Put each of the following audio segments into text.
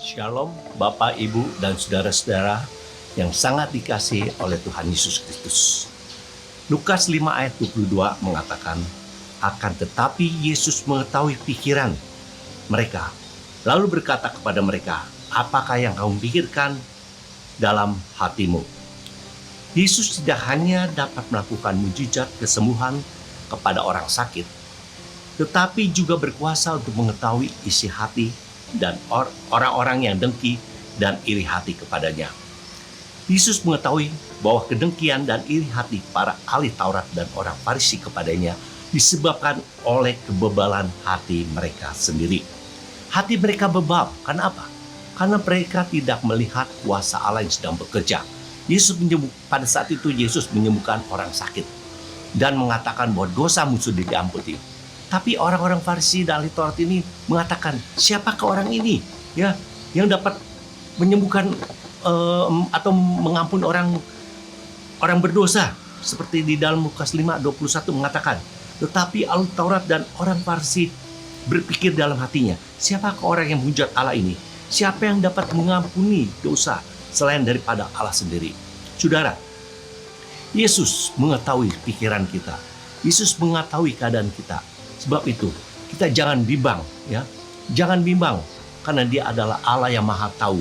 Shalom Bapak, Ibu, dan saudara-saudara yang sangat dikasihi oleh Tuhan Yesus Kristus. Lukas 5 ayat 22 mengatakan, akan tetapi Yesus mengetahui pikiran mereka, lalu berkata kepada mereka, apakah yang kamu pikirkan dalam hatimu? Yesus tidak hanya dapat melakukan mujizat kesembuhan kepada orang sakit, tetapi juga berkuasa untuk mengetahui isi hati dan orang-orang yang dengki dan iri hati kepadanya. Yesus mengetahui bahwa kedengkian dan iri hati para ahli Taurat dan orang Farisi kepadanya disebabkan oleh kebebalan hati mereka sendiri. Hati mereka bebal, karena apa? Karena mereka tidak melihat kuasa Allah yang sedang bekerja. Pada saat itu Yesus menyembuhkan orang sakit dan mengatakan bahwa dosamu sudah diampuni. Tapi orang-orang Farisi dan ahli Taurat ini mengatakan, siapakah orang ini ya yang dapat menyembuhkan atau mengampuni orang berdosa? Seperti di dalam Lukas 5:21 mengatakan, tetapi ahli Taurat dan orang Farisi berpikir dalam hatinya, siapakah orang yang menghujat Allah ini? Siapa yang dapat mengampuni dosa selain daripada Allah sendiri? Saudara, Yesus mengetahui pikiran kita. Yesus mengetahui keadaan kita. Sebab itu, kita jangan bimbang, ya. Jangan bimbang, karena Dia adalah Allah yang Maha Tahu.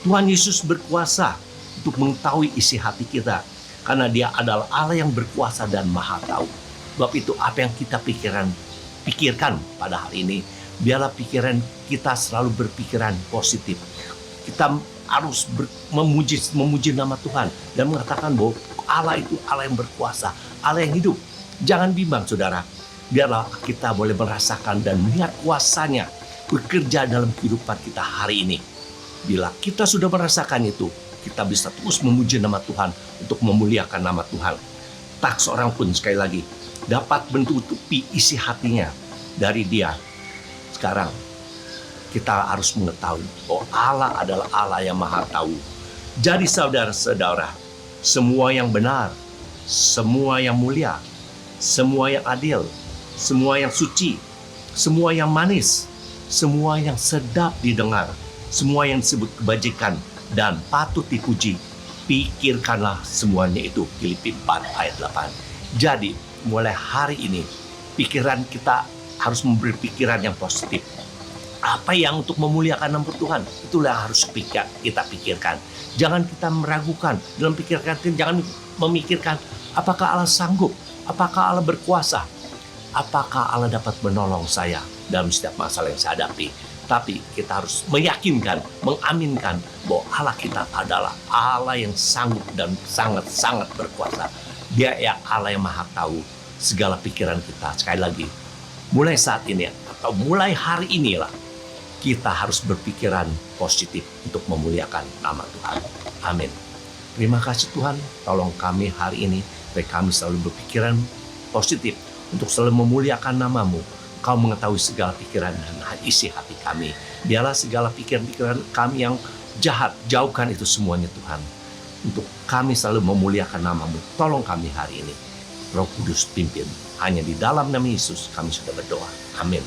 Tuhan Yesus berkuasa untuk mengetahui isi hati kita, karena Dia adalah Allah yang berkuasa dan Maha Tahu. Sebab itu, apa yang kita pikirkan pada hari ini, biarlah pikiran kita selalu berpikiran positif. Kita harus memuji nama Tuhan dan mengatakan bahwa Allah itu Allah yang berkuasa, Allah yang hidup. Jangan bimbang, saudara. Biarlah kita boleh merasakan dan melihat kuasanya bekerja dalam kehidupan kita hari ini. Bila kita sudah merasakan itu, kita bisa terus memuji nama Tuhan untuk memuliakan nama Tuhan. Tak seorang pun, sekali lagi, dapat menutupi isi hatinya dari Dia. Sekarang kita harus mengetahui bahwa Allah adalah Allah yang Maha Tahu. Jadi saudara-saudara, semua yang benar, semua yang mulia, semua yang adil, semua yang suci, semua yang manis, semua yang sedap didengar, semua yang disebut kebajikan dan patut dipuji, pikirkanlah semuanya itu. Filipi 4 ayat 8. Jadi mulai hari ini pikiran kita harus memberi pikiran yang positif. Apa yang untuk memuliakan nama Tuhan, itulah yang harus kita pikirkan. Jangan kita meragukan dalam pikiran kita. Jangan memikirkan apakah Allah sanggup, apakah Allah berkuasa, apakah Allah dapat menolong saya dalam setiap masalah yang saya hadapi. Tapi kita harus meyakinkan, mengaminkan bahwa Allah kita adalah Allah yang sanggup dan sangat-sangat berkuasa. Dia ya Allah yang Maha Tahu segala pikiran kita. Sekali lagi, mulai saat ini atau mulai hari inilah kita harus berpikiran positif untuk memuliakan nama Tuhan. Amin. Terima kasih Tuhan, tolong kami hari ini supaya kami selalu berpikiran positif untuk selalu memuliakan nama-Mu. Kau mengetahui segala pikiran dan isi hati kami. Biarlah segala pikiran-pikiran kami yang jahat, jauhkan itu semuanya Tuhan. Untuk kami selalu memuliakan nama-Mu. Tolong kami hari ini. Roh Kudus pimpin. Hanya di dalam nama Yesus kami sudah berdoa. Amin.